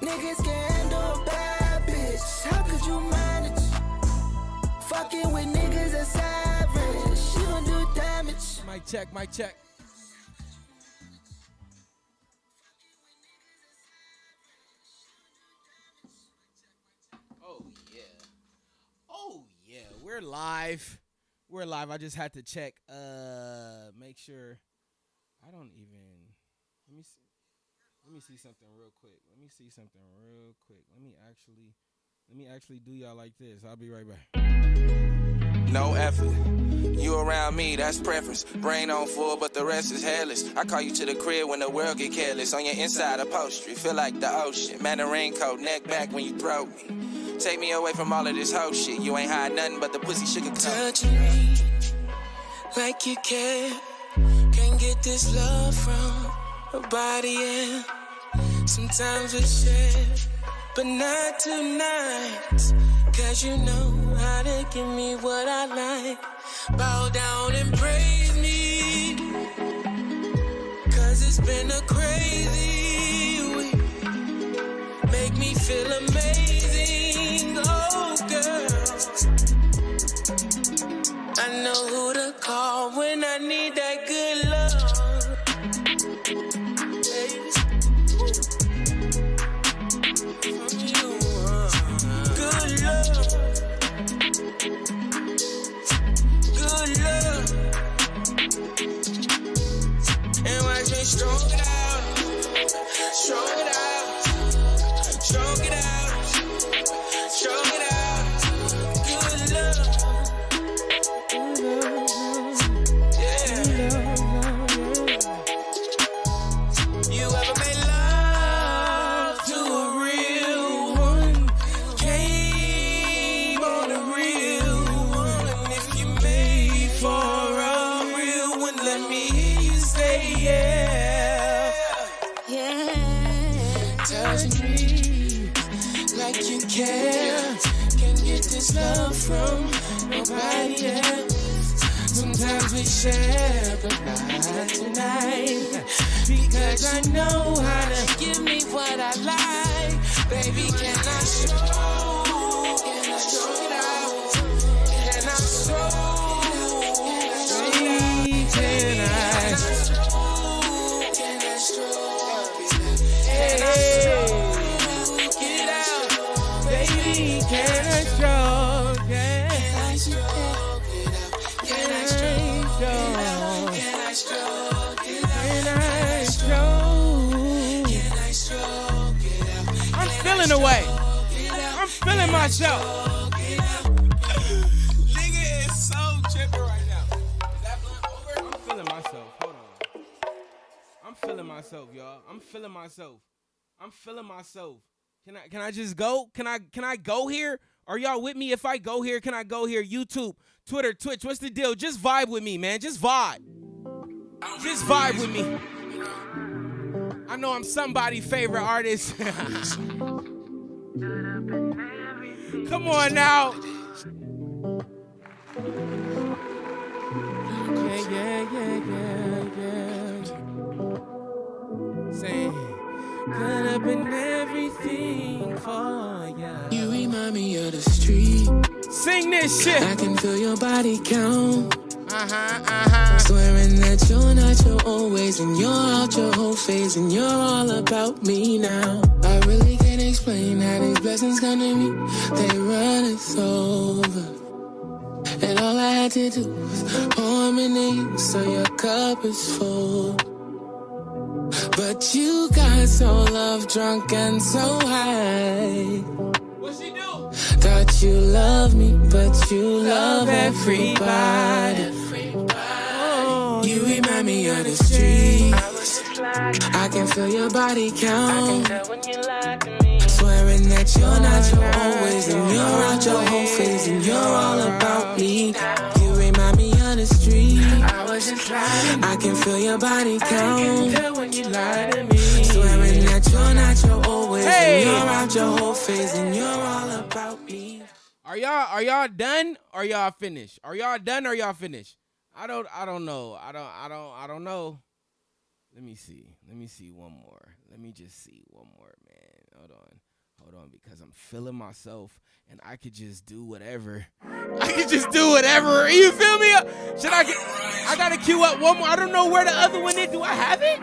Niggas can handle a bad bitch. How could you manage? Fucking with niggas that's savage. She gon' do damage. Mic check, mic check. Oh yeah. Oh yeah. We're live. We're live. I just had to check. Make sure. I don't even. Let me see. Let me see something real quick. Let me actually do y'all like this. I'll be right back. No effort. You around me, that's preference. Brain on full, but the rest is hairless. I call you to the crib when the world get careless. On your inside upholstery, feel like the ocean. Man, the raincoat, neck back when you throw me. Take me away from all of this whole shit. You ain't hide nothing but the pussy sugar coat. Touching me like you care. Can't get this love from nobody else. Sometimes we share, but not tonight. Cause you know how to give me what I like. Bow down and praise me. Cause it's been a crazy week. Make me feel amazing, oh girl. I know who to call when I need that good love. Stroke it out, stroke it out, stroke it out, stroke it out. Good love, yeah. You ever made love to a real one? Came on a real one. And if you made for a real one, let me hear you say yeah. Touch me like you care. Can't get this love from nobody else. Sometimes we share, but not tonight. Because I know how to give me what I like. Baby, can I show? Can I show it out? Can I show? Baby, can I show? Can I show? Can I stroke it out? Baby, can I stroke it? Can I stroke it out? Can I stroke it out? Can I stroke it out? Can I stroke it out? I'm feeling the way. I'm feeling myself. Nigga is so tripping right now. Is that blunt over? I'm feeling myself. Hold on. I'm feeling myself, y'all. I'm feeling myself. Can I just go? Can I go here? Are y'all with me? If I go here, can I go here? YouTube, Twitter, Twitch. What's the deal? Just vibe with me, man. Just vibe. Just vibe with me. I know I'm somebody's favorite artist. Come on now. Yeah. Saying, could have been everything for ya. You remind me of the street. Sing this shit. I can feel your body count. Uh-huh. Swearing that you're not your old ways and you're out your whole phase and you're all about me now. I really can't explain how these blessings come to me. They run us over. And all I had to do was pour them into you so your cup is full. But you got so love drunk and so high. What she do? Thought you love me, but you love everybody. You remind me of the street. I can feel your body count. Swearing that you're not your old ways and you're out your whole phase and you're all about me. You remind me of the street. I can feel your body count. Swearing that you're not your old ways and you're out your whole phase and you're all about me. Are y'all done or y'all finished? Are y'all done or y'all finished? I don't know. I don't know. Let me see one more. Let me just see one more, man. Hold on, because I'm feeling myself and I could just do whatever. I could just do whatever. You feel me? I gotta queue up one more. I don't know where the other one is. Do I have it?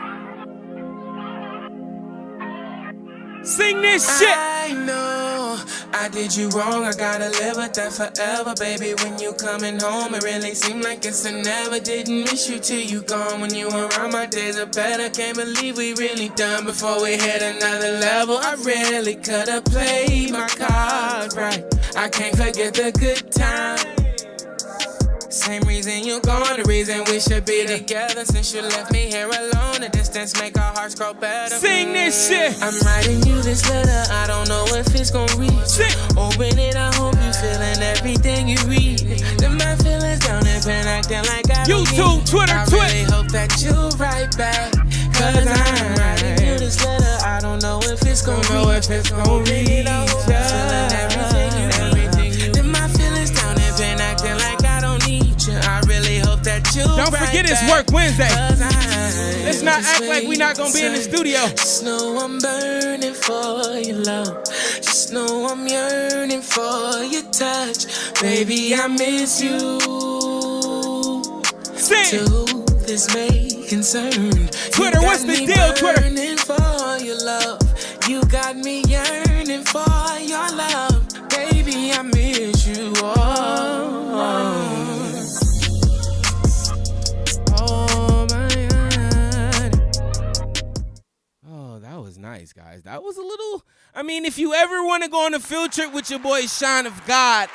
Sing this shit. I know I did you wrong. I gotta live with that forever, baby. When you coming home, it really seemed like it's a never. Didn't miss you till you gone. When you around, my days are better. Can't believe we really done before we hit another level. I really could've played my cards right. I can't forget the good times. Same reason you gone, the reason we should be together. Since you left me here alone, the distance make our hearts grow better. Sing this shit. I'm writing you this letter, I don't know if it's gon' reach. Open it, I hope you feeling everything you read. Then my feelings down and been acting like I don't YouTube, need. Twitter, I Twitch. really hope that you write back. Cause I'm writing you this letter, I don't know if it's gon' reach. Feeling everything you read. Then my feelings down and been acting like I don't need. I really hope that you Don't forget it's Work Wednesday. Let's not act like we not gonna be in the studio. Just know I'm burning for your love. Just know I'm yearning for your touch. Baby, I miss you. Sing. To who this may concern. Twitter, what's the deal, Twitter? Burning for your love. You got me yearning for your love. Baby, I miss you. Nice, guys. That was a little, I mean, if you ever want to go on a field trip with your boy Shine of God,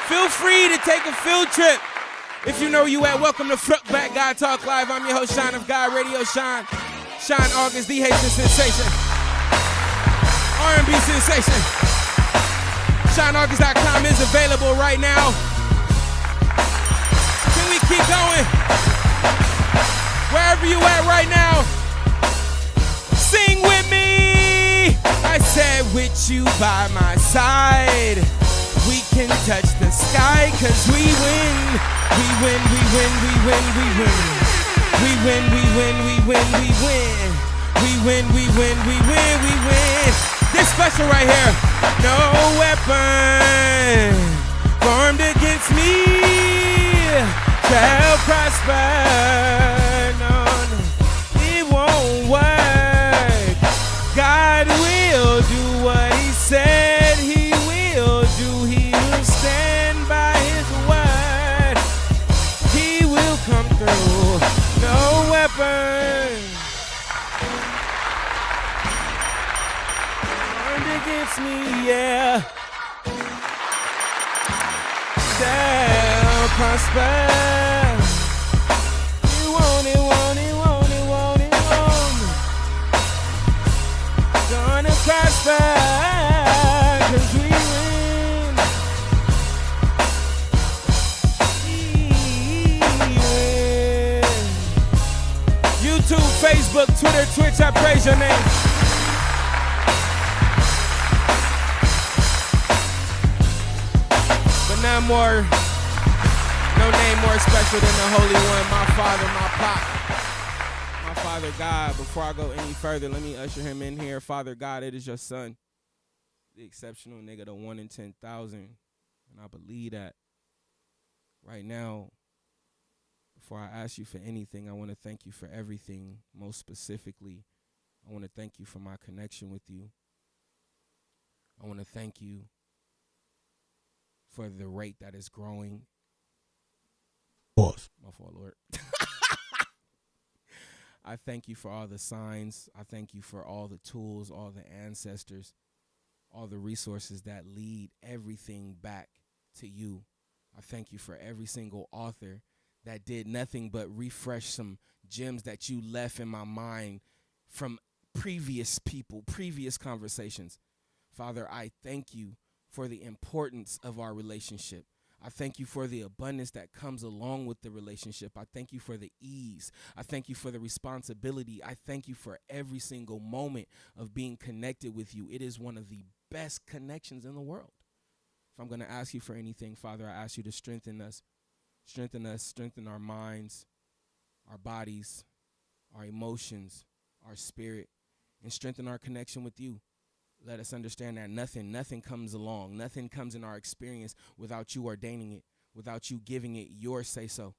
feel free to take a field trip. If you know where you at, welcome to Fruck Back God Talk Live. I'm your host, Shine of God, Radio Shine. Shine August, the Haitian sensation. R&B sensation. ShineAugust.com is available right now. Can we keep going? Wherever you at right now, sing with me. I said with you by my side, we can touch the sky, cause we win. We win, we win, we win, we win. We win, we win, we win, we win. We win, we win, we win, we win. This special right here. No weapon formed against me shall prosper. No, it won't work. God will do what he said he will do. He will stand by his word. He will come through. No weapon formed against me, yeah, shall prosper. You want it, want it, want it, want it, want it. Gonna prosper, cause we win. We win. YouTube, Facebook, Twitter, Twitch, I praise your name. But none more, no name more special than the Holy One, my Father, my Pop, my Father God. Before I go any further, let me usher him in here. Father God, it is your son, the exceptional nigga, the 1 in 10,000. And I believe that right now, before I ask you for anything, I want to thank you for everything. Most specifically, I want to thank you for my connection with you. I want to thank you for the rate that is growing. Pause. My fault, Lord. I thank you for all the signs. I thank you for all the tools, all the ancestors, all the resources that lead everything back to you. I thank you for every single author that did nothing but refresh some gems that you left in my mind from previous people, previous conversations. Father, I thank you for the importance of our relationship. I thank you for the abundance that comes along with the relationship. I thank you for the ease. I thank you for the responsibility. I thank you for every single moment of being connected with you. It is one of the best connections in the world. If I'm going to ask you for anything, Father, I ask you to strengthen us, strengthen our minds, our bodies, our emotions, our spirit, and strengthen our connection with you. Let us understand that nothing comes along, nothing comes in our experience without you ordaining it, without you giving it your say-so.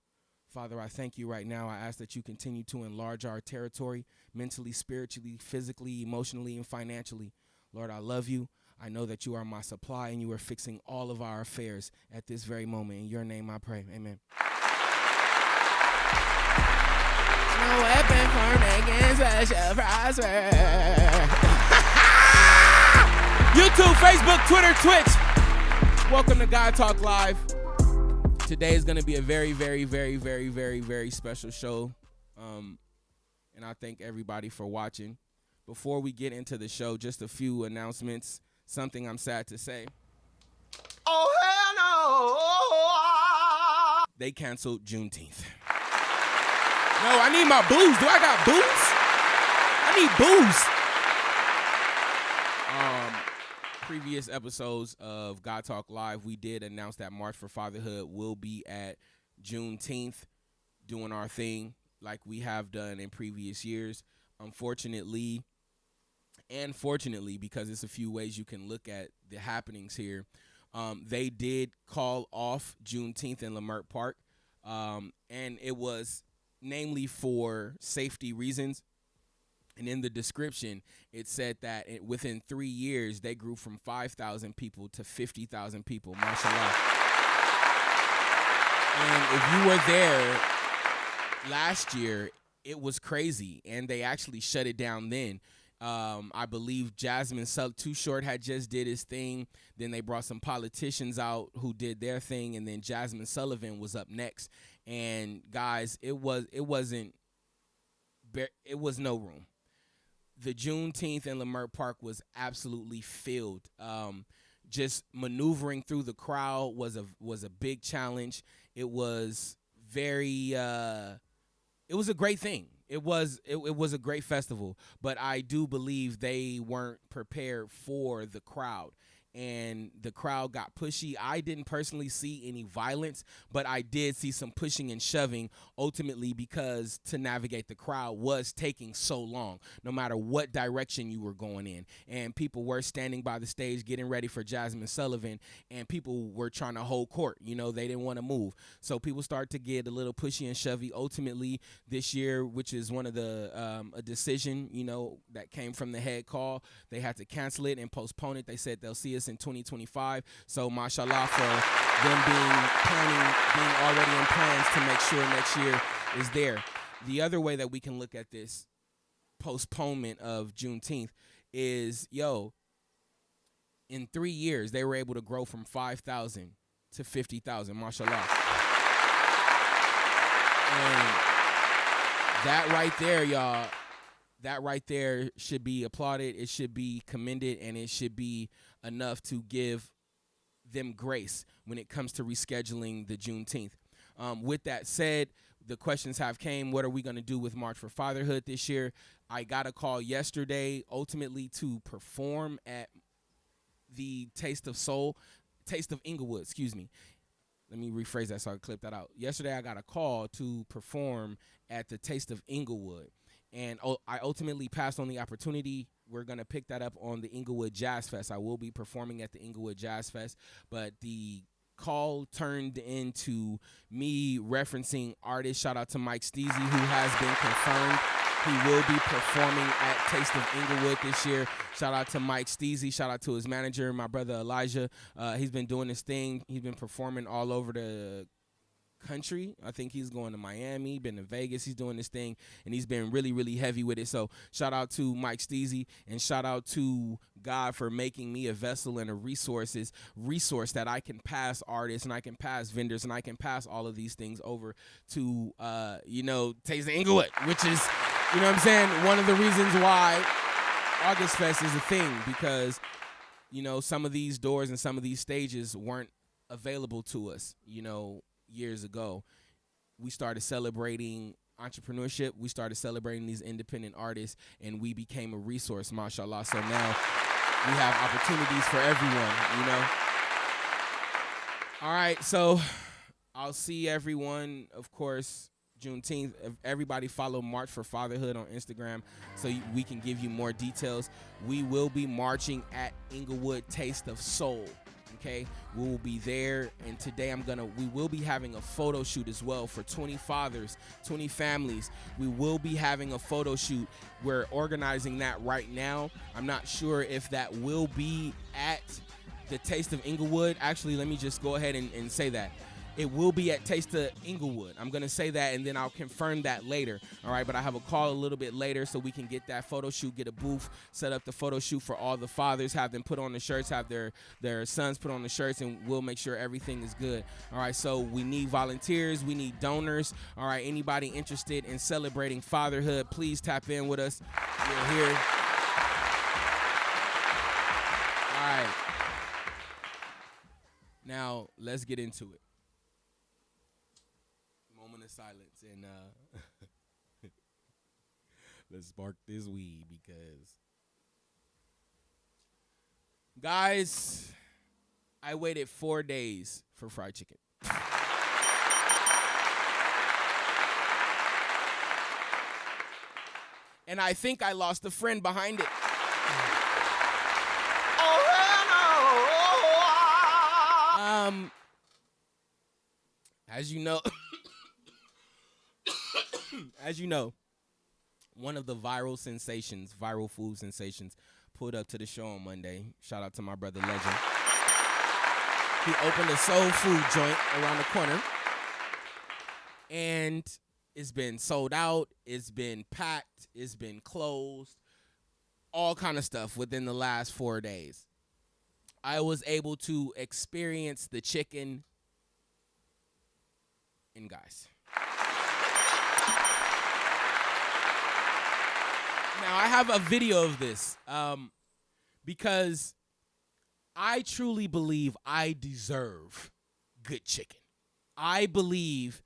Father, I thank you right now. I ask that you continue to enlarge our territory mentally, spiritually, physically, emotionally, and financially. Lord, I love you. I know that you are my supply and you are fixing all of our affairs at this very moment. In your name I pray. Amen. No weapon formed against us shall prosper. YouTube, Facebook, Twitter, Twitch. Welcome to God Talk Live. Today is going to be a very, very, very, very, very, very special show. And I thank everybody for watching. Before we get into the show, just a few announcements. Something I'm sad to say. Oh, hell no. They canceled Juneteenth. No, I need my booze. Do I got booze? I need booze. Previous episodes of God Talk Live, we did announce that March for Fatherhood will be at Juneteenth, doing our thing like we have done in previous years. Unfortunately, and fortunately, because it's a few ways you can look at the happenings here, they did call off Juneteenth in Leimert Park, and it was namely for safety reasons. And in the description, it said that within 3 years, they grew from 5,000 people to 50,000 people, mashallah. And if you were there last year, it was crazy, and they actually shut it down then. I believe Jasmine Too Short had just did his thing. Then they brought some politicians out who did their thing, and then Jasmine Sullivan was up next. And guys, it was no room. The Juneteenth in Leimert Park was absolutely filled. Just maneuvering through the crowd was a big challenge. It was very it was a great thing. It was a great festival, but I do believe they weren't prepared for the crowd. And the crowd got pushy. I didn't personally see any violence, but I did see some pushing and shoving, ultimately because to navigate the crowd was taking so long, no matter what direction you were going in. And people were standing by the stage getting ready for Jasmine Sullivan, and people were trying to hold court. You know, they didn't want to move. So people started to get a little pushy and shovey. Ultimately, this year, which is one of the a decision, you know, that came from the head call, they had to cancel it and postpone it. They said they'll see us in 2025. So mashallah for them being already in plans to make sure next year is there. The other way that we can look at this postponement of Juneteenth is, in 3 years, they were able to grow from 5,000 to 50,000, mashallah. And that right there, y'all, that right there should be applauded. It should be commended, and it should be enough to give them grace when it comes to rescheduling the Juneteenth. With that said, the questions have came. What are we going to do with March for Fatherhood this year? I got a call yesterday, ultimately to perform at the Taste of Inglewood, excuse me. Let me rephrase that so I can clip that out. Yesterday, I got a call to perform at the Taste of Inglewood. And I ultimately passed on the opportunity. We're going to pick that up on the Inglewood Jazz Fest. I will be performing at the Inglewood Jazz Fest. But the call turned into me referencing artists. Shout out to Mike Steezy, who has been confirmed. He will be performing at Taste of Inglewood this year. Shout out to Mike Steezy. Shout out to his manager, my brother Elijah. He's been doing this thing. He's been performing all over the country. I think he's going to Miami, been to Vegas. He's doing this thing, and he's been really, really heavy with it. So shout out to Mike Steezy, and shout out to God for making me a vessel and a resource that I can pass artists, and I can pass vendors, and I can pass all of these things over to, Taste of Inglewood, which is, you know what I'm saying, one of the reasons why August Fest is a thing, because, some of these doors and some of these stages weren't available to us, years ago. We started celebrating entrepreneurship. We started celebrating these independent artists, and we became a resource, mashallah. So now we have opportunities for everyone, All right, so I'll see everyone, of course, Juneteenth. Everybody follow March for Fatherhood on Instagram so we can give you more details. We will be marching at Inglewood Taste of Soul. Okay, we will be there, and today we will be having a photo shoot as well for 20 fathers, 20 families. We will be having a photo shoot. We're organizing that right now. I'm not sure if that will be at the Taste of Inglewood. Actually, let me just go ahead and say that. It will be at Taste of Inglewood. I'm going to say that, and then I'll confirm that later. All right, but I have a call a little bit later so we can get that photo shoot, get a booth, set up the photo shoot for all the fathers, have them put on the shirts, have their sons put on the shirts, and we'll make sure everything is good. All right, so we need volunteers. We need donors. All right, anybody interested in celebrating fatherhood, please tap in with us. We're here. All right. Now, let's get into it. Moment of silence, and let's spark this weed because, guys, I waited 4 days for fried chicken. And I think I lost a friend behind it. As you know, one of the viral food sensations, pulled up to the show on Monday. Shout out to my brother Legend. He opened a soul food joint around the corner, and it's been sold out. It's been packed. It's been closed. All kind of stuff within the last 4 days. I was able to experience the chicken, and guys. Now, I have a video of this because I truly believe I deserve good chicken. I believe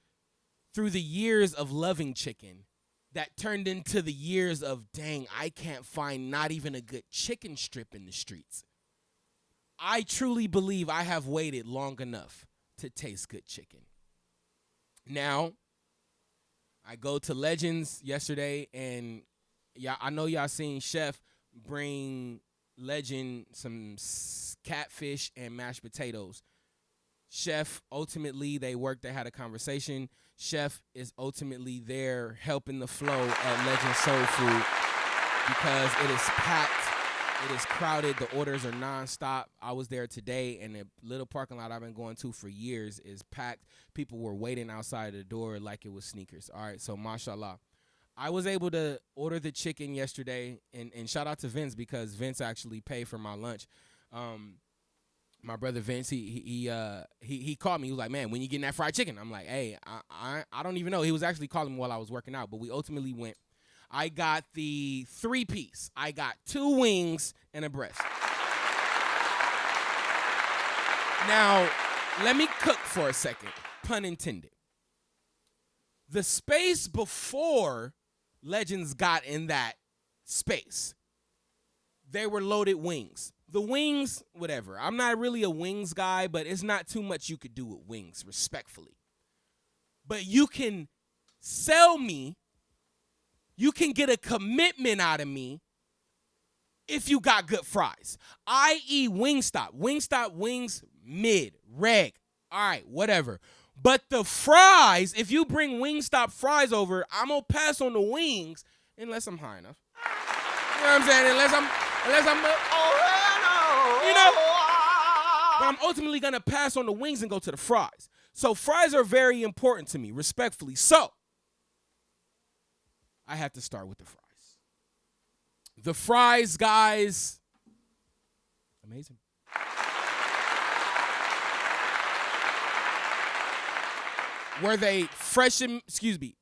through the years of loving chicken that turned into the years of, dang, I can't find not even a good chicken strip in the streets. I truly believe I have waited long enough to taste good chicken. Now, I go to Legends yesterday, and I know y'all seen Chef bring Legend some catfish and mashed potatoes. Chef, ultimately, they had a conversation. Chef is ultimately there helping the flow at Legend Soul Food because it is packed. It is crowded. The orders are nonstop. I was there today, and the little parking lot I've been going to for years is packed. People were waiting outside the door like it was sneakers. All right, so mashallah. I was able to order the chicken yesterday, and shout out to Vince because Vince actually paid for my lunch. My brother Vince, he called me. He was like, man, when you getting that fried chicken? I'm like, hey, I don't even know. He was actually calling me while I was working out, but we ultimately went. I got the 3-piece. I got 2 wings and a breast. Now, let me cook for a second, pun intended. The space before Legends got in that space, they were loaded wings. The wings, whatever. I'm not really a wings guy, but it's not too much you could do with wings, respectfully. But you can sell me. You can get a commitment out of me if you got good fries, i.e. Wingstop. Wingstop wings, mid, reg. All right, whatever. But the fries, if you bring Wingstop fries over, I'm going to pass on the wings unless I'm high enough. You know what I'm saying? Unless I'm you know? But I'm ultimately going to pass on the wings and go to the fries. So fries are very important to me, respectfully. So I have to start with the fries. The fries, guys, amazing. Were they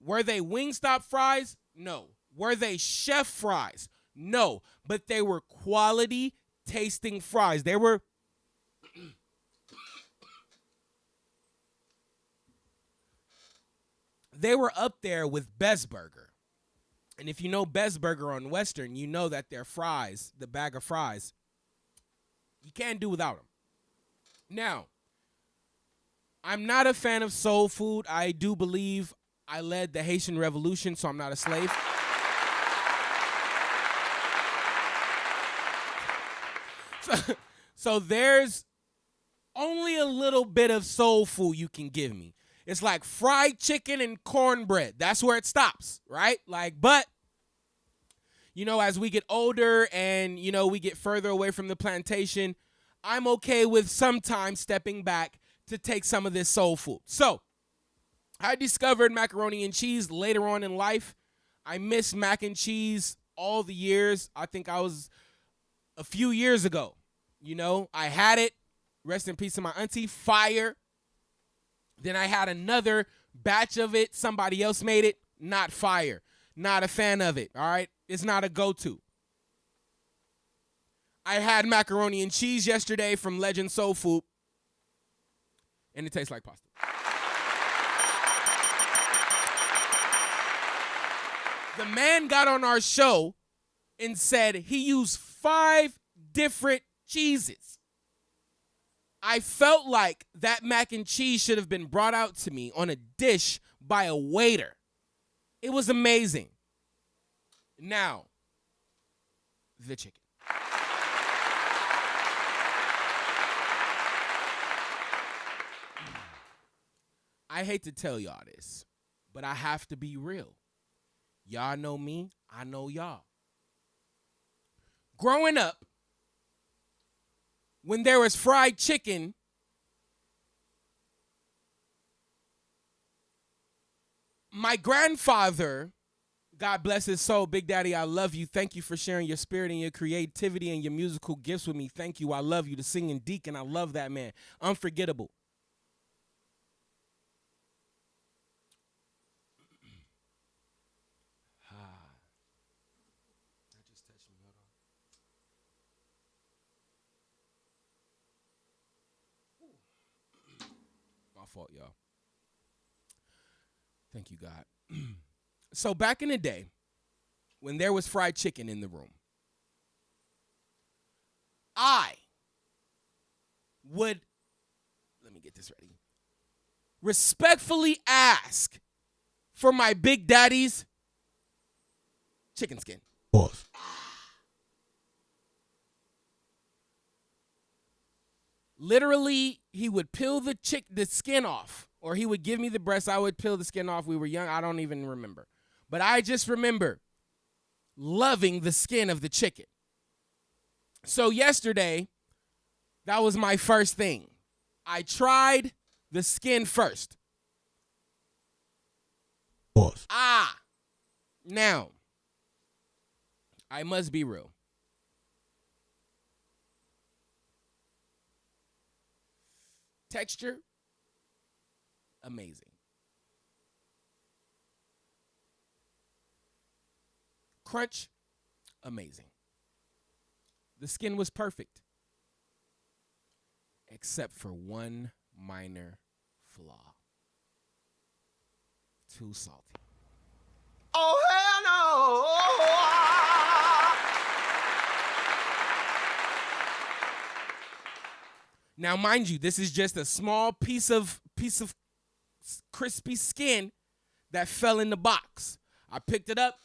were they Wingstop fries? No. Were they chef fries? No. But they were quality tasting fries. They were up there with Best Burger. And if you know Best Burger on Western, you know that their fries, the bag of fries, you can't do without them. Now, I'm not a fan of soul food. I do believe I led the Haitian Revolution, so I'm not a slave. So there's only a little bit of soul food you can give me. It's like fried chicken and cornbread. That's where it stops, right? Like, but, you know, as we get older and, you know, we get further away from the plantation, I'm okay with sometimes stepping back to take some of this soul food. So I discovered macaroni and cheese later on in life. I missed mac and cheese all the years. I think I was a few years ago. You know, I had it. Rest in peace to my auntie. Fire. Then I had another batch of it. Somebody else made it. Not fire. Not a fan of it. All right. It's not a go-to. I had macaroni and cheese yesterday from Legend Soul Food, and it tastes like pasta. The man got on our show and said he used 5 different cheeses. I felt like that mac and cheese should have been brought out to me on a dish by a waiter. It was amazing. Now, the chicken. I hate to tell y'all this, but I have to be real. Y'all know me, I know y'all. Growing up, when there was fried chicken, my grandfather, God bless his soul, Big Daddy, I love you. Thank you for sharing your spirit and your creativity and your musical gifts with me. Thank you. I love you. The singing deacon, I love that man. Unforgettable. Fault, y'all. Thank you, God. So back in the day, when there was fried chicken in the room, I would, let me get this ready, respectfully ask for my Big Daddy's chicken skin. Pause. Literally, he would peel the skin off, or he would give me the breast. I would peel the skin off. We were young. I don't even remember. But I just remember loving the skin of the chicken. So yesterday, that was my first thing. I tried the skin first. Pause. Now, I must be real. Texture, amazing. Crunch, amazing. The skin was perfect, except for one minor flaw. Too salty. Oh, hell no! Now, mind you, this is just a small piece of crispy skin that fell in the box. I picked it up,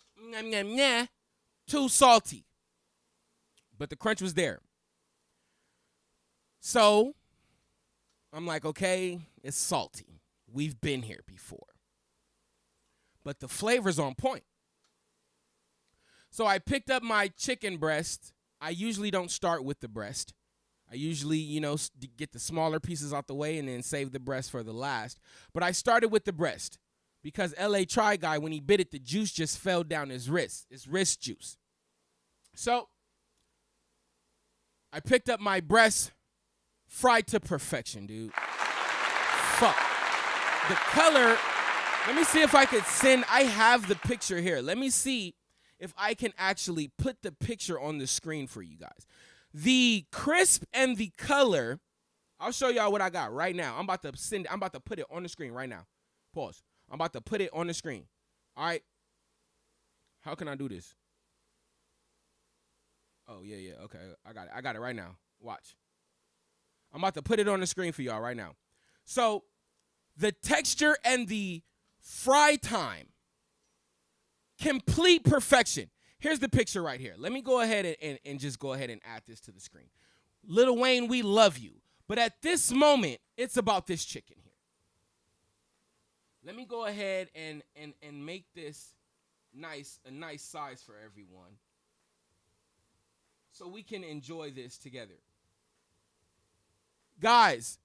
too salty. But the crunch was there. So, I'm like, okay, it's salty. We've been here before. But the flavor's on point. So I picked up my chicken breast. I usually don't start with the breast. I usually, get the smaller pieces out the way and then save the breast for the last. But I started with the breast because LA Try Guy, when he bit it, the juice just fell down his wrist juice. So I picked up my breast, fried to perfection, dude. Fuck. The color, let me see if I could I have the picture here. Let me see if I can actually put the picture on the screen for you guys. The crisp and the color, I'll show y'all what I got right now. I'm about to put it on the screen right now. Pause. I'm about to put it on the screen. All right. How can I do this? Oh, yeah. Okay. I got it right now. Watch. I'm about to put it on the screen for y'all right now. So the texture and the Fry time. Complete perfection. Here's the picture right here. Let me go ahead and just go ahead and add this to the screen. Lil Wayne, we love you. But at this moment, it's about this chicken here. Let me go ahead and make this a nice size for everyone, so we can enjoy this together. Guys,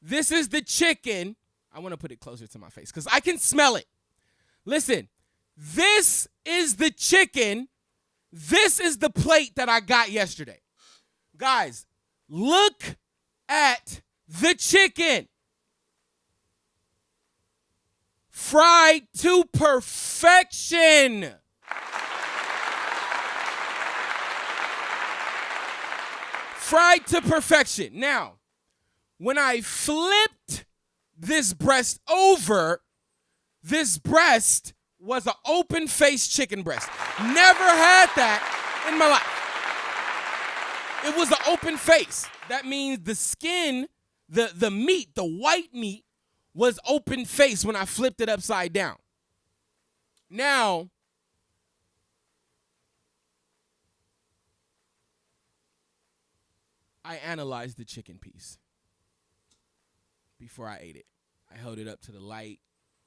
this is the chicken. I want to put it closer to my face because I can smell it. Listen, this is the chicken. This is the plate that I got yesterday. Guys, look at the chicken. Fried to perfection. Fried to perfection. Now, when I flipped this breast over, this breast was an open-faced chicken breast. Never had that in my life. It was an open face. That means the skin, the meat, the white meat, was open face when I flipped it upside down. Now, I analyzed the chicken piece before I ate it. I held it up to the light.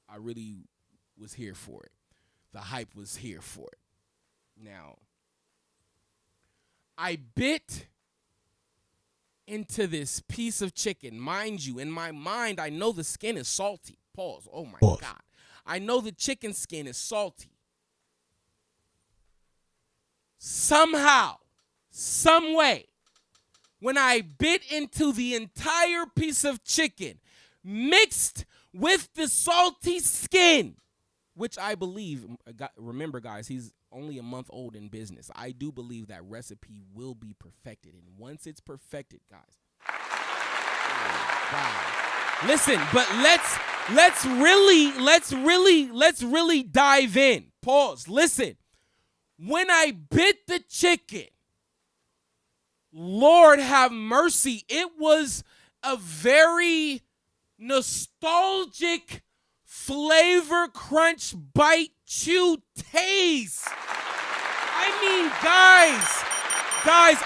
I really was here for it. The hype was here for it. Now, I bit into this piece of chicken. Mind you, in my mind, I know the skin is salty. Pause. Oh, my God. I know the chicken skin is salty. Somehow, some way, when I bit into the entire piece of chicken, mixed with the salty skin, which I believe, remember, guys, he's only a month old in business. I do believe that recipe will be perfected. And once it's perfected, guys, listen, but let's really dive in. Pause. Listen. When I bit the chicken, Lord have mercy, it was a very nostalgic flavor crunch bite chew taste. I mean, guys,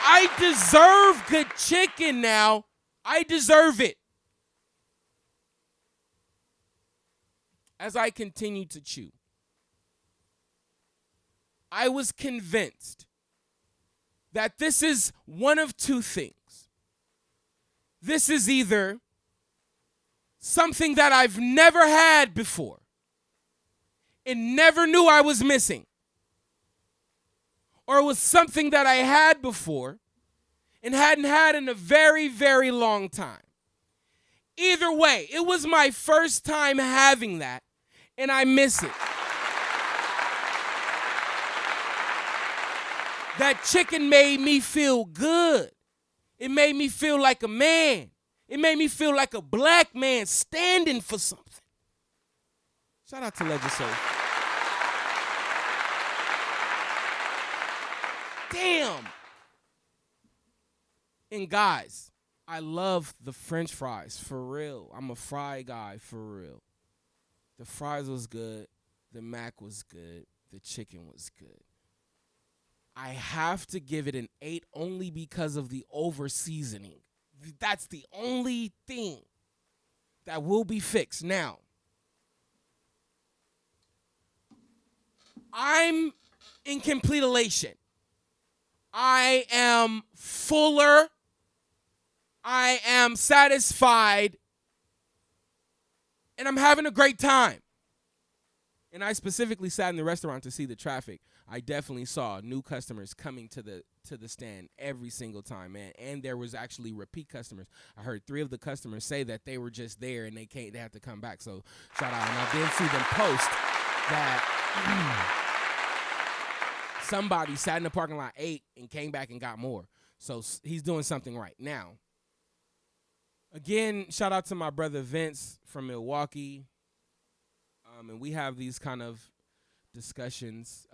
I deserve good chicken now. I deserve it. As I continue to chew, I was convinced that this is one of two things. This is either something that I've never had before and never knew I was missing, or it was something that I had before and hadn't had in a very, very long time. Either way, it was my first time having that, and I miss it. That chicken made me feel good. It made me feel like a man. It made me feel like a black man standing for something. Shout out to Legislative. Damn. And guys, I love the French fries, for real. I'm a fry guy, for real. The fries was good. The mac was good. The chicken was good. I have to give it an 8 only because of the over seasoning. That's the only thing that will be fixed. Now, I'm in complete elation. I am fuller. I am satisfied. And I'm having a great time. And I specifically sat in the restaurant to see the traffic. I definitely saw new customers coming to the stand every single time, man. And there was actually repeat customers. I heard 3 of the customers say that they were just there and they have to come back. So shout out. And I did see them post that somebody sat in the parking lot, ate, and came back and got more. So he's doing something right. Now, again, shout out to my brother Vince from Milwaukee. And we have these kind of discussions.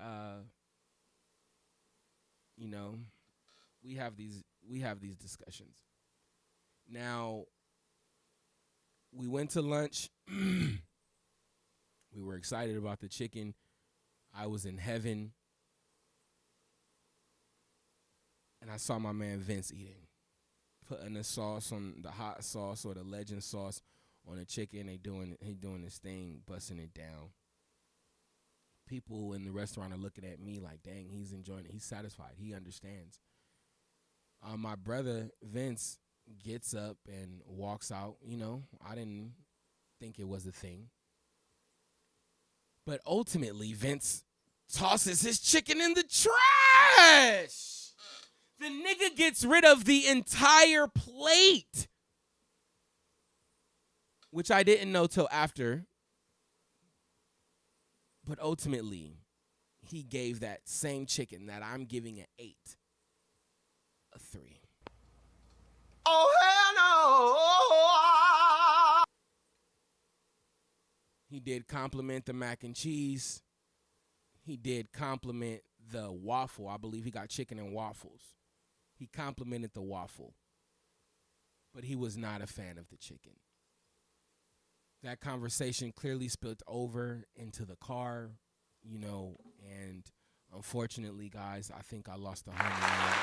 We have these discussions. Now, we went to lunch. We were excited about the chicken. I was in heaven. And I saw my man Vince eating. Putting the sauce on the hot sauce or the legend sauce on the chicken. He doing his thing, busting it down. People in the restaurant are looking at me like, dang, he's enjoying it. He's satisfied. He understands. My brother, Vince, gets up and walks out. You know, I didn't think it was a thing. But ultimately, Vince tosses his chicken in the trash. The nigga gets rid of the entire plate, which I didn't know till after. But ultimately, he gave that same chicken that I'm giving an 8 a 3. Oh, hell no! He did compliment the mac and cheese. He did compliment the waffle. I believe he got chicken and waffles. He complimented the waffle. But he was not a fan of the chicken. That conversation clearly spilled over into the car, you know, and unfortunately, guys, I think I lost a homie.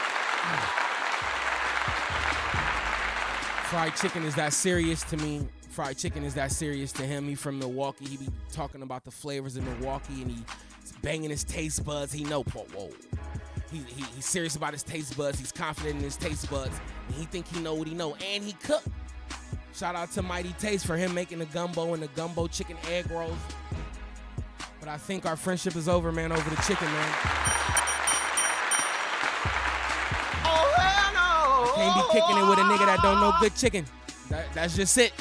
Fried chicken is that serious to me. Fried chicken is that serious to him. He from Milwaukee. He be talking about the flavors of Milwaukee, and he's banging his taste buds. He know, whoa. He's serious about his taste buds. He's confident in his taste buds. And he think he know what he know. And he cook. Shout out to Mighty Taste for him making the gumbo and the gumbo chicken egg rolls. But I think our friendship is over, man, over the chicken, man. Oh, hell no! Can't be kicking it with a nigga that don't know good chicken. That's just it.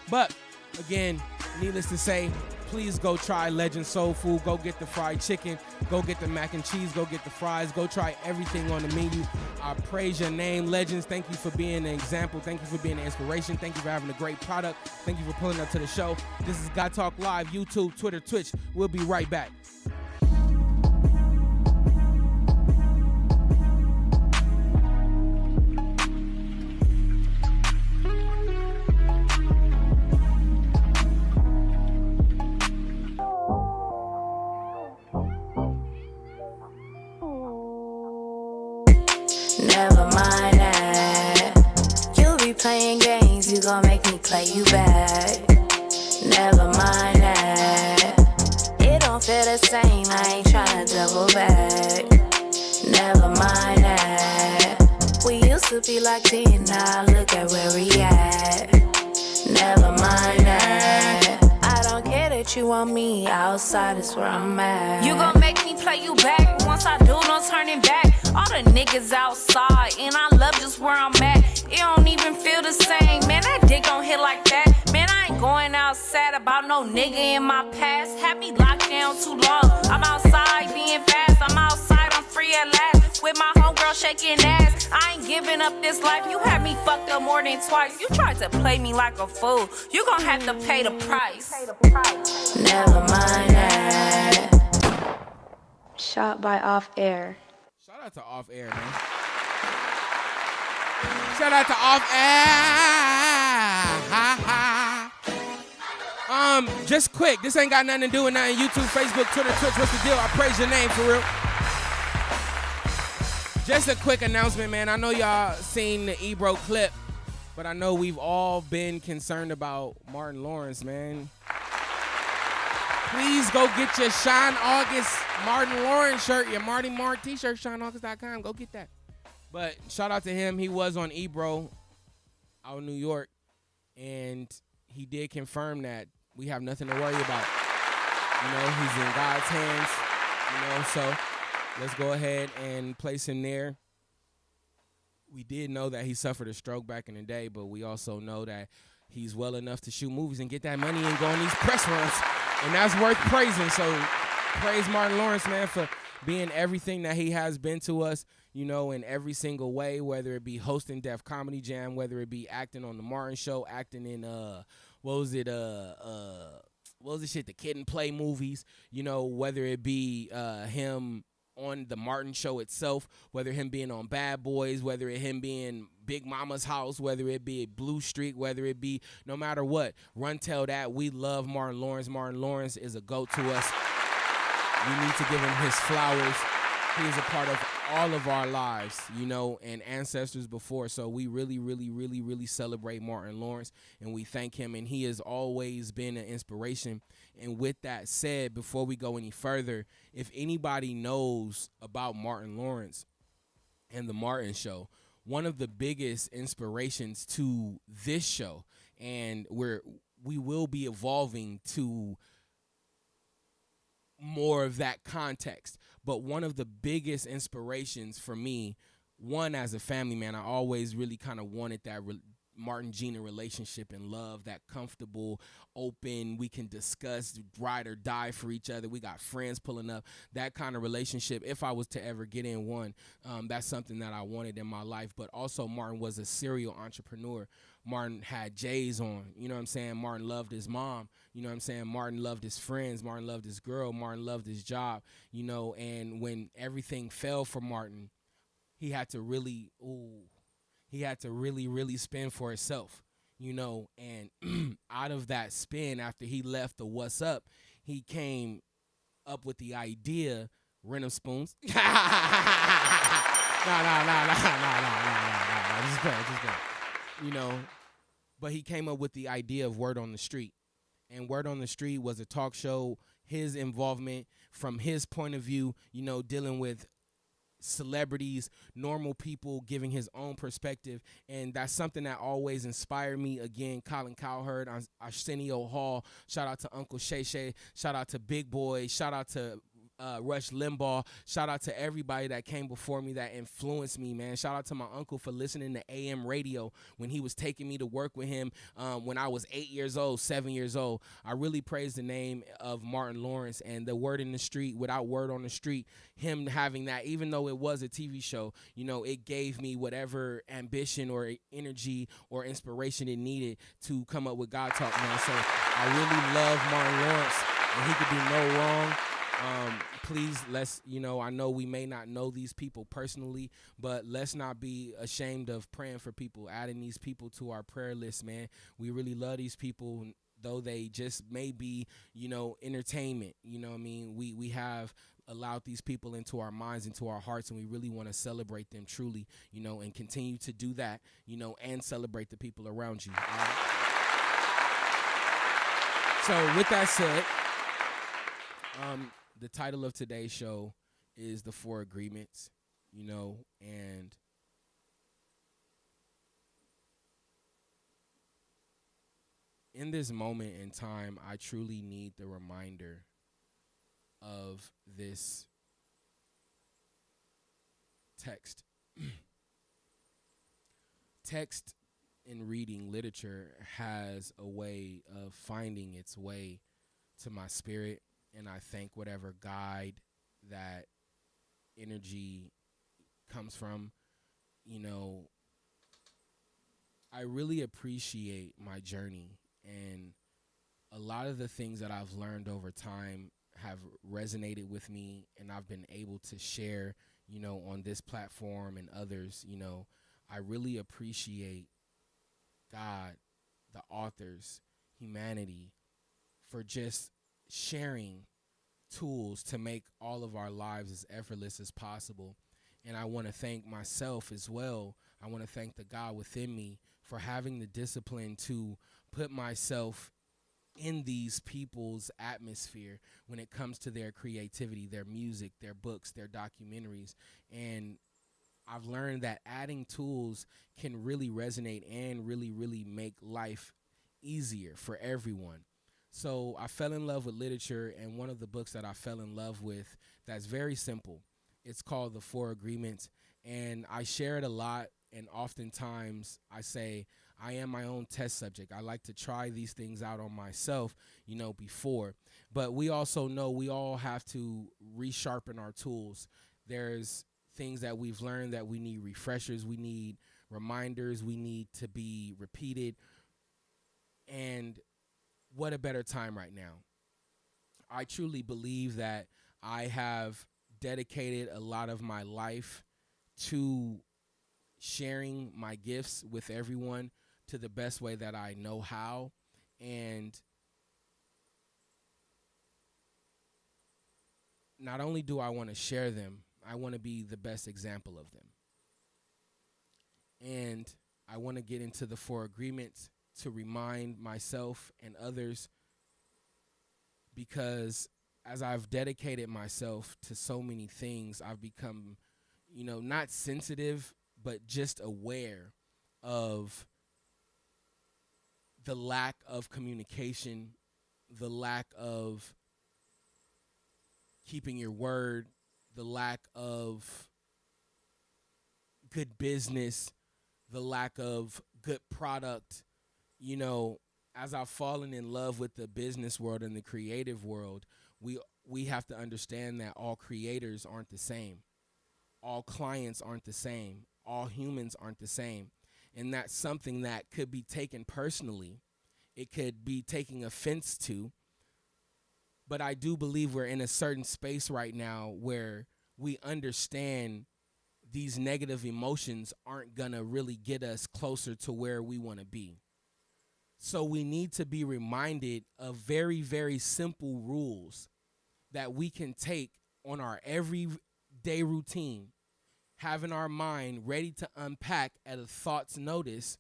But, again, needless to say, please go try Legend Soul Food. Go get the fried chicken. Go get the mac and cheese. Go get the fries. Go try everything on the menu. I praise your name, Legends. Thank you for being an example. Thank you for being an inspiration. Thank you for having a great product. Thank you for pulling up to the show. This is God Talk Live, YouTube, Twitter, Twitch. We'll be right back. Never mind that. You be playing games, you gon' make me play you back. Never mind that. It don't feel the same, I ain't tryna double back. Never mind that. We used to be like this, now look at where we at. Never mind that. I don't care that you want me, outside is where I'm at. You gon' make me play you back. Once I do, no turning back. All the niggas outside, and I love just where I'm at. It don't even feel the same. Man, that dick don't hit like that. Man, I ain't going outside about no nigga in my past. Had me locked down too long. I'm outside being fast. I'm outside, I'm free at last. With my homegirl shaking ass. I ain't giving up this life. You had me fucked up more than twice. You tried to play me like a fool. You gon' have to pay the price. Never mind that. Shot by Off Air. Shout out to Off Air, man. Shout out to Off Air. Just quick. This ain't got nothing to do with nothing. YouTube, Facebook, Twitter, Twitch. What's the deal? I praise your name for real. Just a quick announcement, man. I know y'all seen the Ebro clip, but I know we've all been concerned about Martin Lawrence, man. Please go get your Sean August Martin Lawrence shirt, your Marty Mark t-shirt, SeanAugust.com. Go get that. But shout out to him. He was on Ebro out in New York, and he did confirm that we have nothing to worry about. You know, he's in God's hands, you know, so let's go ahead and place him there. We did know that he suffered a stroke back in the day, but we also know that he's well enough to shoot movies and get that money and go on these press runs. And that's worth praising. So praise Martin Lawrence, man, for being everything that he has been to us, you know, in every single way, whether it be hosting Def Comedy Jam, whether it be acting on The Martin Show, acting in, the Kid and Play movies, you know, whether it be him on the Martin show itself, whether him being on Bad Boys, whether it him being Big Mama's House, whether it be Blue Streak, whether it be no matter what. Run Tell That, we love Martin Lawrence. Martin Lawrence is a GOAT to us. We need to give him his flowers. He is a part of all of our lives, you know, and ancestors before. So we really, really, really, really celebrate Martin Lawrence, and we thank him. And he has always been an inspiration. And with that said, before we go any further, if anybody knows about Martin Lawrence and the Martin Show, one of the biggest inspirations to this show, and we will be evolving to more of that context. But one of the biggest inspirations for me, one, as a family man, I always really kind of wanted that Martin Gina relationship and love, that comfortable, open, we can discuss, ride or die for each other. We got friends pulling up, that kind of relationship. If I was to ever get in one, that's something that I wanted in my life. But also Martin was a serial entrepreneur. Martin had J's on, you know what I'm saying? Martin loved his mom, you know what I'm saying? Martin loved his friends. Martin loved his girl. Martin loved his job, you know, and when everything fell for Martin, he had to really, really spin for himself, you know, and out of that spin, after he left the What's Up, he came up with the idea, rent of spoons. No, just play. You know, but he came up with the idea of Word on the Street. And Word on the Street was a talk show, his involvement from his point of view, you know, dealing with celebrities, normal people, giving his own perspective. And that's something that always inspired me. Again, Colin Cowherd, Arsenio Hall, shout out to Uncle Shay Shay, shout out to Big Boy, shout out to Rush Limbaugh, shout out to everybody that came before me that influenced me, man. Shout out to my uncle for listening to AM radio when he was taking me to work with him when I was 8 years old, 7 years old. I really praise the name of Martin Lawrence and the Word in the Street. Without Word on the Street, him having that, even though it was a TV show, you know, it gave me whatever ambition or energy or inspiration it needed to come up with God Talk, man. So I really love Martin Lawrence, and he could do no wrong. Please, let's, you know, I know we may not know these people personally, but let's not be ashamed of praying for people, adding these people to our prayer list, man. We really love these people, though they just may be, you know, entertainment. You know what I mean? We have allowed these people into our minds, into our hearts, and we really want to celebrate them truly, you know, and continue to do that, you know, and celebrate the people around you. So with that said, the title of today's show is The Four Agreements, you know, and in this moment in time, I truly need the reminder of this text. Text in reading literature has a way of finding its way to my spirit. And I thank whatever guide that energy comes from. You know, I really appreciate my journey. And a lot of the things that I've learned over time have resonated with me. And I've been able to share, you know, on this platform and others. You know, I really appreciate God, the authors, humanity, for just sharing tools to make all of our lives as effortless as possible. And I want to thank myself as well. I want to thank the God within me for having the discipline to put myself in these people's atmosphere when it comes to their creativity, their music, their books, their documentaries. And I've learned that adding tools can really resonate and really, really make life easier for everyone. So I fell in love with literature, and one of the books that I fell in love with that's very simple, it's called The Four Agreements, and I share it a lot, and oftentimes I say I am my own test subject. I like to try these things out on myself, you know, before. But we also know we all have to resharpen our tools. There's things that we've learned that we need refreshers, we need reminders, we need to be repeated, and what a better time right now. I truly believe that I have dedicated a lot of my life to sharing my gifts with everyone to the best way that I know how. And not only do I want to share them, I want to be the best example of them. And I want to get into the 4 agreements to remind myself and others, because as I've dedicated myself to so many things, I've become, not sensitive, but just aware of the lack of communication, the lack of keeping your word, the lack of good business, the lack of good product. As I've fallen in love with the business world and the creative world, we have to understand that all creators aren't the same. All clients aren't the same. All humans aren't the same. And that's something that could be taken personally. It could be taking offense to. But I do believe we're in a certain space right now where we understand these negative emotions aren't going to really get us closer to where we want to be. So we need to be reminded of very, very simple rules that we can take on our everyday routine, having our mind ready to unpack at a thought's notice,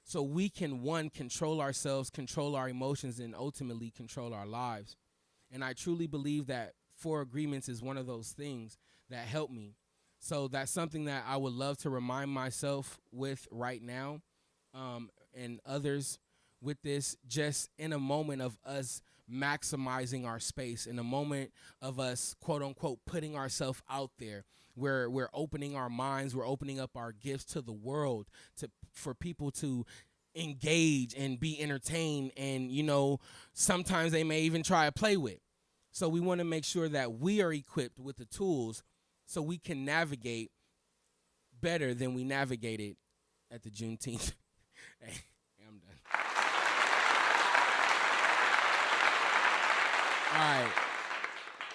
so we can, 1, control ourselves, control our emotions, and ultimately control our lives. And I truly believe that 4 agreements is one of those things that help me. So that's something that I would love to remind myself with right now, and others with this, just in a moment of us maximizing our space, in a moment of us, quote unquote, putting ourselves out there, where we're opening our minds, we're opening up our gifts to the world, for people to engage and be entertained, and sometimes they may even try to play with. So we want to make sure that we are equipped with the tools so we can navigate better than we navigated at the Juneteenth. Hey, I'm done. All right.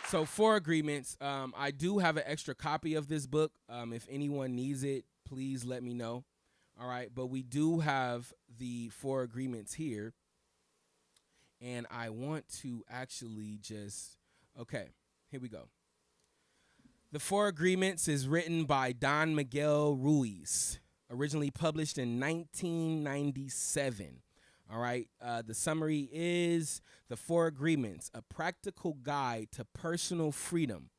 So 4 agreements. I do have an extra copy of this book. If anyone needs it, please let me know. All right. But we do have the 4 agreements here. And I want to actually okay, here we go. The 4 Agreements is written by Don Miguel Ruiz, originally published in 1997. All right, the summary is: The 4 Agreements, a practical guide to personal freedom,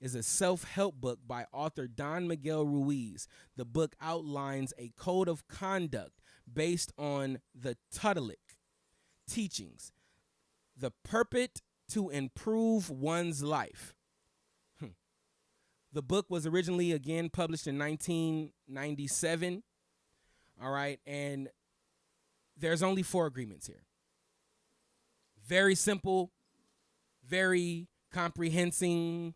is a self-help book by author Don Miguel Ruiz. The book outlines a code of conduct based on the Tutelic teachings, the purport to improve one's life. The book was originally, again, published in 1997. All right, and there's only 4 agreements here. Very simple, very comprehensive,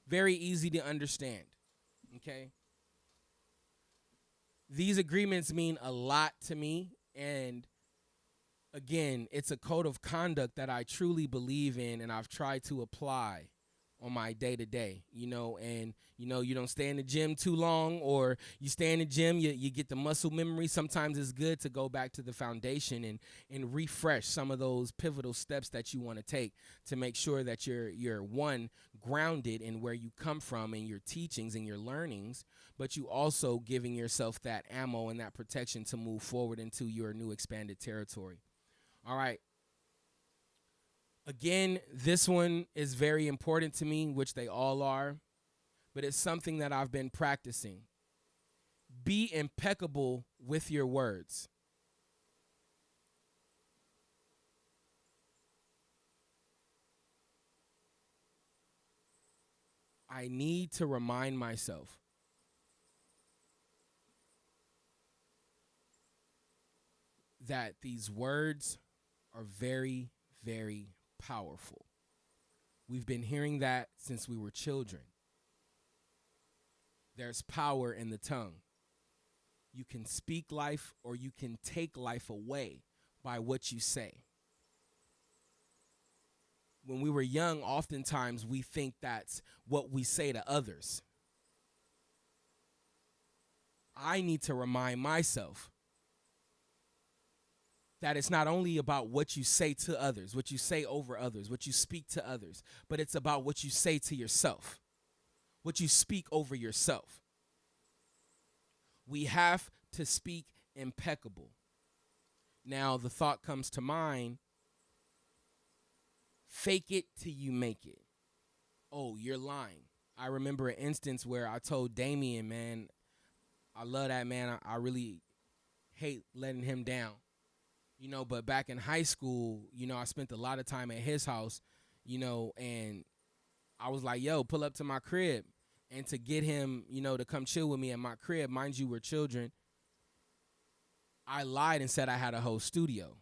very easy to understand. Okay? These agreements mean a lot to me, and again, it's a code of conduct that I truly believe in and I've tried to apply on my day-to-day, and you don't stay in the gym too long, or you stay in the gym, you get the muscle memory. Sometimes it's good to go back to the foundation and refresh some of those pivotal steps that you want to take to make sure that you're one, grounded in where you come from and your teachings and your learnings, but you also giving yourself that ammo and that protection to move forward into your new expanded territory. All right. Again, this one is very important to me, which they all are, but it's something that I've been practicing. Be impeccable with your words. I need to remind myself that these words are very, very powerful. We've been hearing that since we were children. There's power in the tongue. You can speak life or you can take life away by what you say. when we were young, oftentimes we think that's what we say to others. I need to remind myself that it's not only about what you say to others, what you say over others, what you speak to others, but it's about what you say to yourself, what you speak over yourself. We have to speak impeccable. Now, the thought comes to mind, fake it till you make it. Oh, you're lying. I remember an instance where I told Damien, man, I love that man. I really hate letting him down. You know, but back in high school, you know, I spent a lot of time at his house, you know, and I was like, yo, pull up to my crib. And to get him, you know, to come chill with me at my crib, mind you, we're children, I lied and said I had a whole studio.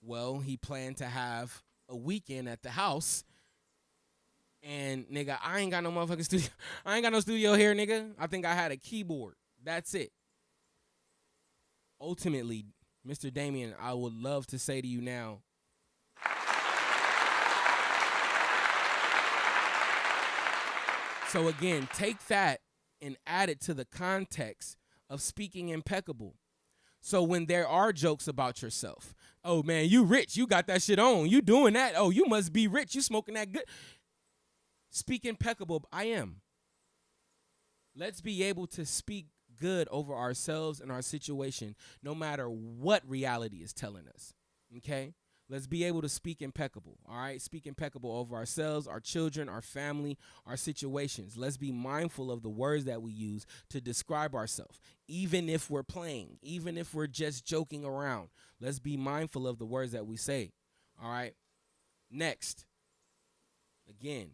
Well, he planned to have a weekend at the house. And, nigga, I ain't got no motherfucking studio. I ain't got no studio here, nigga. I think I had a keyboard. That's it. Ultimately, Mr. Damien, I would love to say to you now, so again, take that and add it to the context of speaking impeccable. So when there are jokes about yourself, oh man, you rich, you got that shit on, you doing that, oh, you must be rich, you smoking that good. Speak impeccable, I am. Let's be able to speak good over ourselves and our situation, no matter what reality is telling us, okay? Let's be able to speak impeccable, all right? Speak impeccable over ourselves, our children, our family, our situations. Let's be mindful of the words that we use to describe ourselves, even if we're playing, even if we're just joking around. Let's be mindful of the words that we say, all right? Next, again,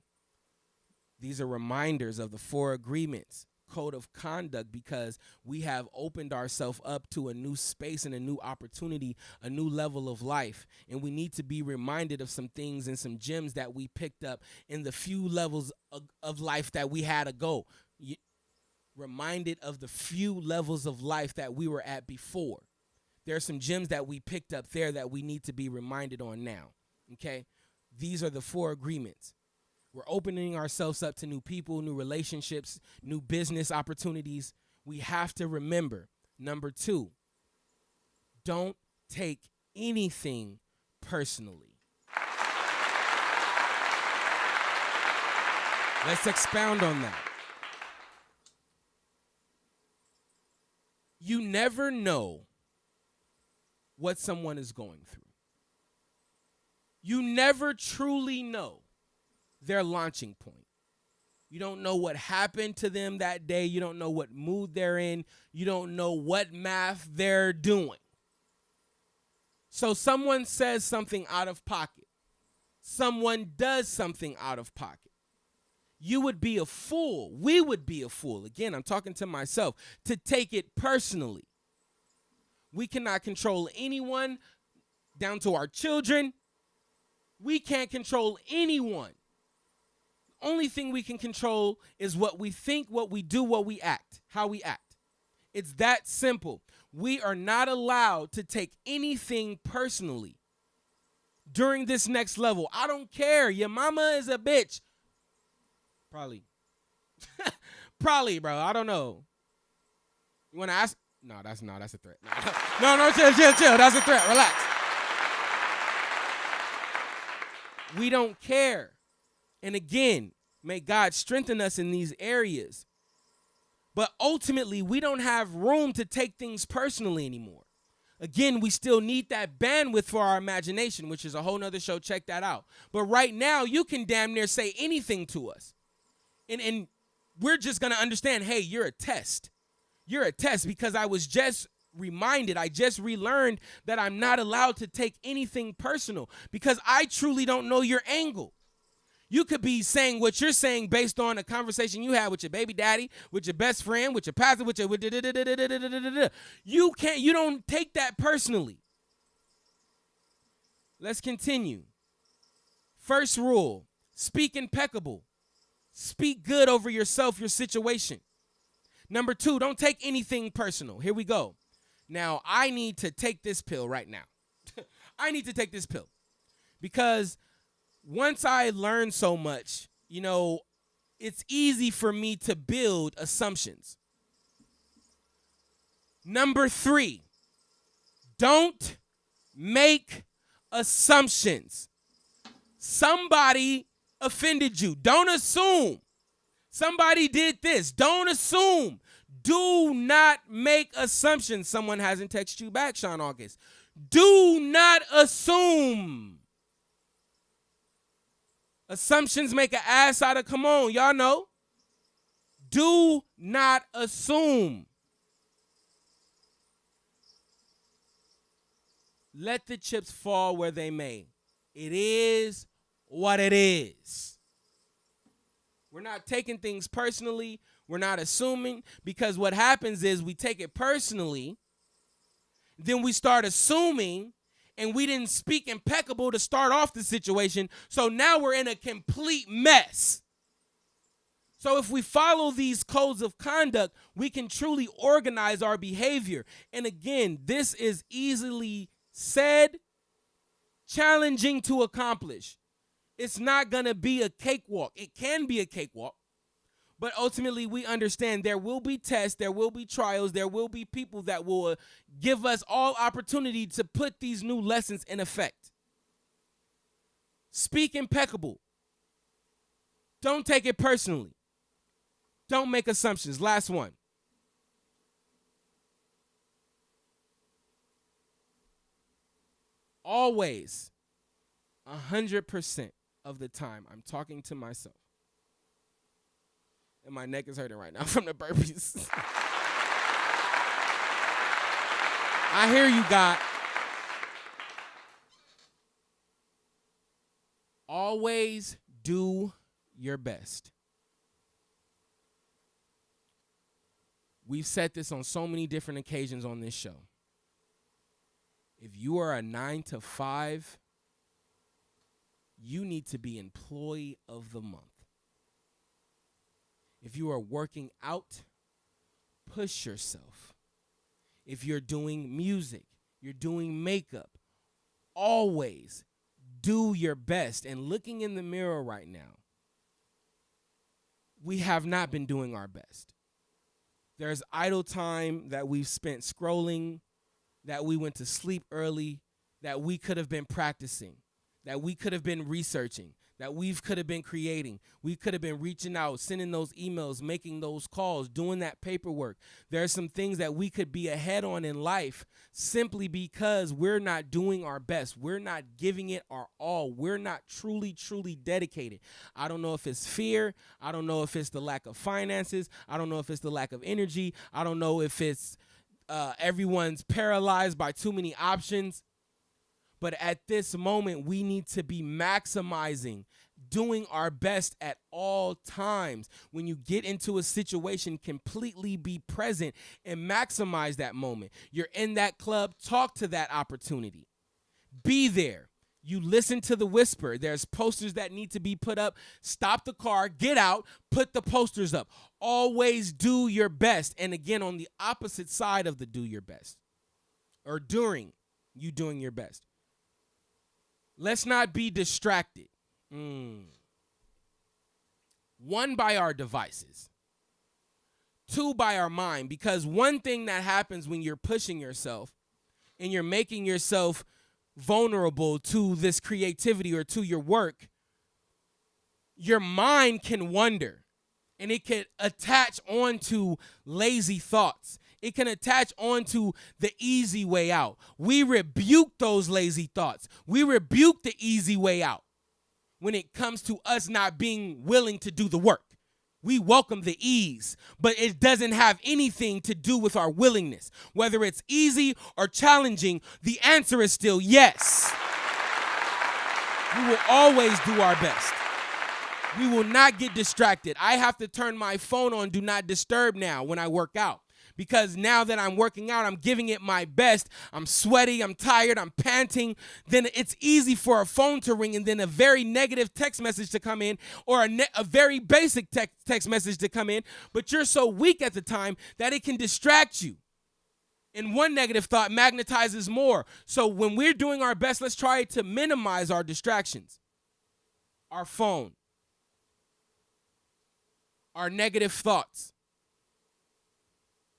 these are reminders of the 4 agreements, code of conduct, because we have opened ourselves up to a new space and a new opportunity, a new level of life. And we need to be reminded of some things and some gems that we picked up in the few levels of life that we had to go. Reminded of the few levels of life that we were at before. There are some gems that we picked up there that we need to be reminded on now. Okay? These are the 4 agreements. We're opening ourselves up to new people, new relationships, new business opportunities. We have to remember, number 2, don't take anything personally. Let's expound on that. You never know what someone is going through. You never truly know their launching point. You don't know what happened to them that day. You don't know what mood they're in. You don't know what math they're doing. So someone says something out of pocket. Someone does something out of pocket. You would be a fool. We would be a fool. Again, I'm talking to myself, to take it personally. We cannot control anyone, down to our children. We can't control anyone. Only thing we can control is what we think, what we do, what we act, how we act. It's that simple. We are not allowed to take anything personally during this next level. I don't care. Your mama is a bitch. Probably. Probably, bro. I don't know. You want to ask? No, that's a threat. No, chill. That's a threat. Relax. We don't care. And again, may God strengthen us in these areas. But ultimately, we don't have room to take things personally anymore. Again, we still need that bandwidth for our imagination, which is a whole nother show. Check that out. But right now, you can damn near say anything to us. And we're just going to understand, hey, you're a test. You're a test, because I was just reminded, I just relearned that I'm not allowed to take anything personal because I truly don't know your angle. You could be saying what you're saying based on a conversation you had with your baby daddy, with your best friend, with your pastor, with your you don't take that personally. Let's continue. First rule, speak impeccable. Speak good over yourself, your situation. Number 2, don't take anything personal. Here we go. Now, I need to take this pill right now. I need to take this pill because once I learned so much, it's easy for me to build assumptions. Number 3, don't make assumptions. Somebody offended you. Don't assume. Somebody did this. Don't assume. Do not make assumptions. Someone hasn't texted you back, Sean August. Do not assume. Assumptions make an ass out of, come on, y'all know. Do not assume. Let the chips fall where they may. It is what it is. We're not taking things personally. We're not assuming, because what happens is we take it personally, then we start assuming, and we didn't speak impeccable to start off the situation, so now we're in a complete mess. So if we follow these codes of conduct, we can truly organize our behavior. And again, this is easily said, challenging to accomplish. It's not going to be a cakewalk. It can be a cakewalk, but ultimately we understand there will be tests, there will be trials, there will be people that will give us all opportunity to put these new lessons in effect. Speak impeccable. Don't take it personally. Don't make assumptions. Last one. Always, 100% of the time, I'm talking to myself. And my neck is hurting right now from the burpees. I hear you, God. Always do your best. We've said this on so many different occasions on this show. If you are a 9-to-5, you need to be employee of the month. If you are working out, push yourself. If you're doing music, you're doing makeup, always do your best. And looking in the mirror right now, we have not been doing our best. There's idle time that we've spent scrolling, that we went to sleep early, that we could have been practicing, that we could have been researching, that we could have been creating. We could have been reaching out, sending those emails, making those calls, doing that paperwork. There are some things that we could be ahead on in life simply because we're not doing our best. We're not giving it our all. We're not truly, truly dedicated. I don't know if it's fear. I don't know if it's the lack of finances. I don't know if it's the lack of energy. I don't know if it's everyone's paralyzed by too many options. But at this moment, we need to be maximizing, doing our best at all times. When you get into a situation, completely be present and maximize that moment. You're in that club, talk to that opportunity. Be there. You listen to the whisper. There's posters that need to be put up. Stop the car, get out, put the posters up. Always do your best. And again, on the opposite side of the do your best, or during you doing your best, let's not be distracted. One, by our devices. Two, by our mind. Because one thing that happens when you're pushing yourself and you're making yourself vulnerable to this creativity or to your work, your mind can wander and it can attach onto lazy thoughts. It can attach onto the easy way out. We rebuke those lazy thoughts. We rebuke the easy way out when it comes to us not being willing to do the work. We welcome the ease, but it doesn't have anything to do with our willingness. Whether it's easy or challenging, the answer is still yes. We will always do our best. We will not get distracted. I have to turn my phone on do not disturb now when I work out. Because now that I'm working out, I'm giving it my best. I'm sweaty, I'm tired, I'm panting. Then it's easy for a phone to ring and then a very negative text message to come in, or a very basic text message to come in. But you're so weak at the time that it can distract you. And one negative thought magnetizes more. So when we're doing our best, let's try to minimize our distractions. our phone, our negative thoughts,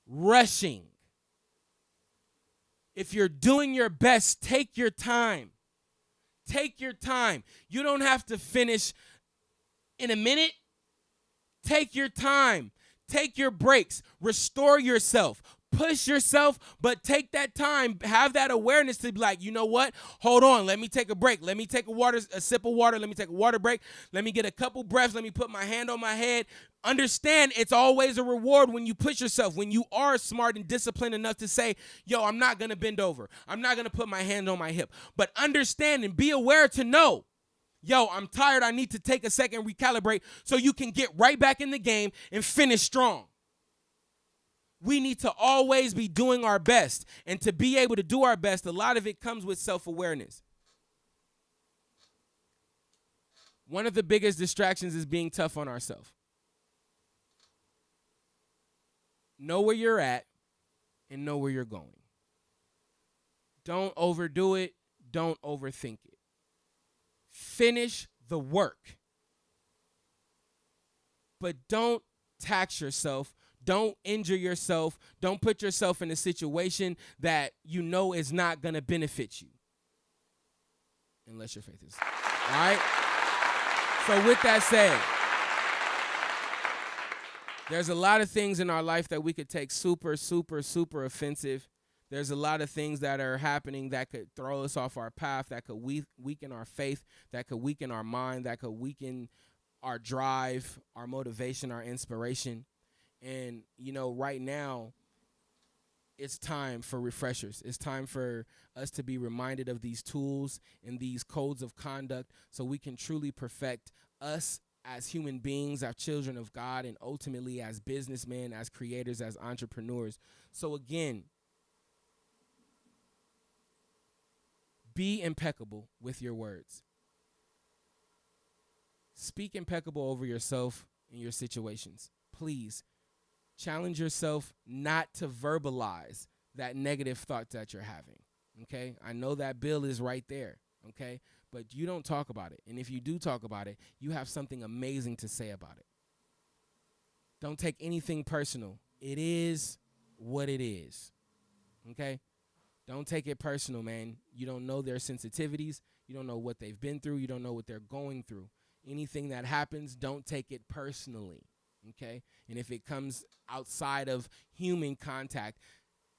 rushing. If you're doing your best, take your time. Take your time. You don't have to finish in a minute. Take your time. Take your breaks. Restore yourself. Push yourself, but take that time. Have that awareness to be like, you know what? Hold on. Let me take a break. Let me take a sip of water. Let me take a water break. Let me get a couple breaths. Let me put my hand on my head. Understand it's always a reward when you push yourself, when you are smart and disciplined enough to say, yo, I'm not going to bend over. I'm not going to put my hand on my hip. But understand and be aware to know, yo, I'm tired. I need to take a second, recalibrate so you can get right back in the game and finish strong. We need to always be doing our best. And to be able to do our best, a lot of it comes with self-awareness. One of the biggest distractions is being tough on ourselves. Know where you're at and know where you're going. Don't overdo it. Don't overthink it. Finish the work. But don't tax yourself. Don't injure yourself. Don't put yourself in a situation that you know is not going to benefit you. Unless your faith is. All right? So with that said, there's a lot of things in our life that we could take super, super, super offensive. There's a lot of things that are happening that could throw us off our path, that could weaken our faith, that could weaken our mind, that could weaken our drive, our motivation, our inspiration. And, you know, right now, it's time for refreshers. It's time for us to be reminded of these tools and these codes of conduct so we can truly perfect us as human beings, as children of God, and ultimately as businessmen, as creators, as entrepreneurs. So again, be impeccable with your words. Speak impeccable over yourself and your situations. Please. Challenge yourself not to verbalize that negative thought that you're having, okay? I know that bill is right there, okay? But you don't talk about it. And if you do talk about it, you have something amazing to say about it. Don't take anything personal. It is what it is, okay? Don't take it personal, man. You don't know their sensitivities. You don't know what they've been through. You don't know what they're going through. Anything that happens, don't take it personally. Okay, and if it comes outside of human contact,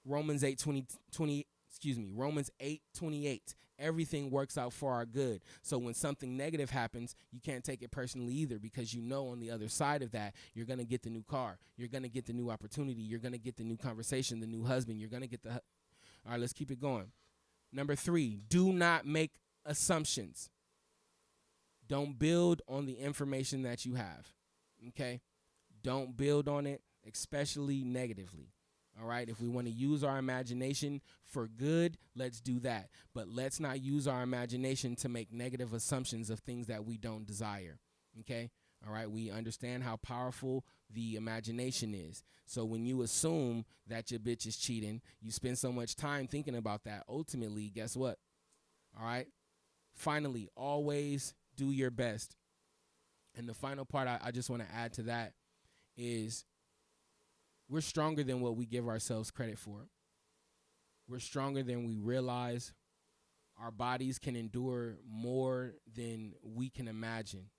Romans 8:28, everything works out for our good. So when something negative happens, you can't take it personally either, because you know on the other side of that, you're going to get the new car. You're going to get the new opportunity. You're going to get the new conversation, the new husband. You're going to get the... All right, let's keep it going. Number 3, do not make assumptions. Don't build on the information that you have, okay? Don't build on it, especially negatively. All right, if we want to use our imagination for good, let's do that. But let's not use our imagination to make negative assumptions of things that we don't desire. Okay, all right, we understand how powerful the imagination is. So when you assume that your bitch is cheating, you spend so much time thinking about that. Ultimately, guess what? All right, finally, always do your best. And the final part I just want to add to that is we're stronger than what we give ourselves credit for. We're stronger than we realize. Our bodies can endure more than we can imagine.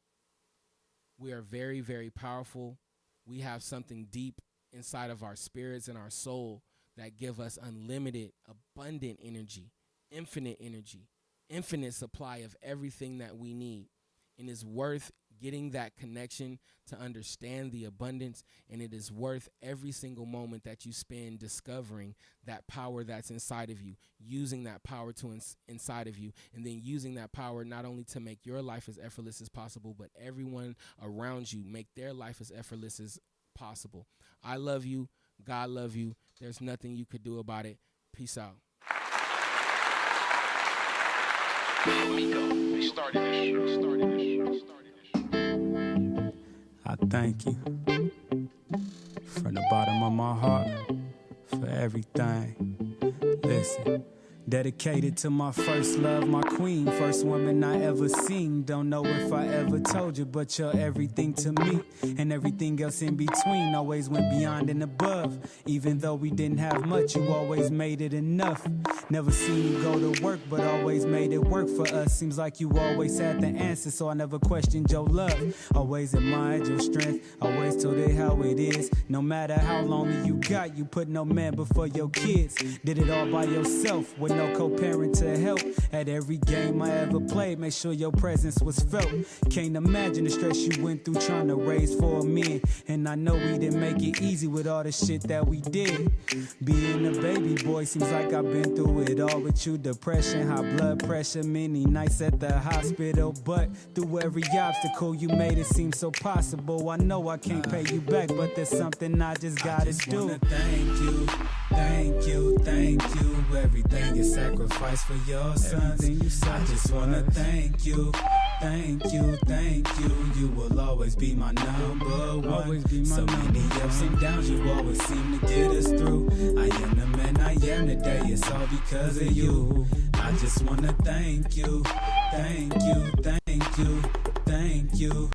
We are very, very powerful. We have something deep inside of our spirits and our soul that give us unlimited, abundant energy, infinite supply of everything that we need. And it's worth getting that connection to understand the abundance, and it is worth every single moment that you spend discovering that power that's inside of you, using that power to inside of you, and then using that power not only to make your life as effortless as possible, but everyone around you make their life as effortless as possible. I love you. God love you. There's nothing you could do about it. Peace out. I thank you from the bottom of my heart for everything. Listen, Dedicated to my first love, my queen, first woman I ever seen. Don't know if I ever told you, but you're everything to me. And everything else in between, always went beyond and above. Even though we didn't have much, you always made it enough. Never seen you go to work, but always made it work for us. Seems like you always had the answer, so I never questioned your love. Always admired your strength, always told it how it is. No matter how lonely you got, you put no man before your kids. Did it all by yourself, with no co-parent to help. At every game I ever played, make sure your presence was felt. Can't imagine the stress you went through trying to raise 4 men. And I know we didn't make it easy with all the shit that we did. Being a baby boy seems like I've been through it all with you. Depression, high blood pressure, many nights at the hospital. But through every obstacle you made it seem so possible. I know I can't pay you back, but there's something I just gotta do. Thank you, thank you, thank you. Everything you sacrificed for your sons. I just wanna thank you, thank you, thank you. You will always be my number one. So many ups and downs, you always seem to get us through. I am the man I am today, it's all because of you. I just wanna thank you, thank you, thank you, thank you.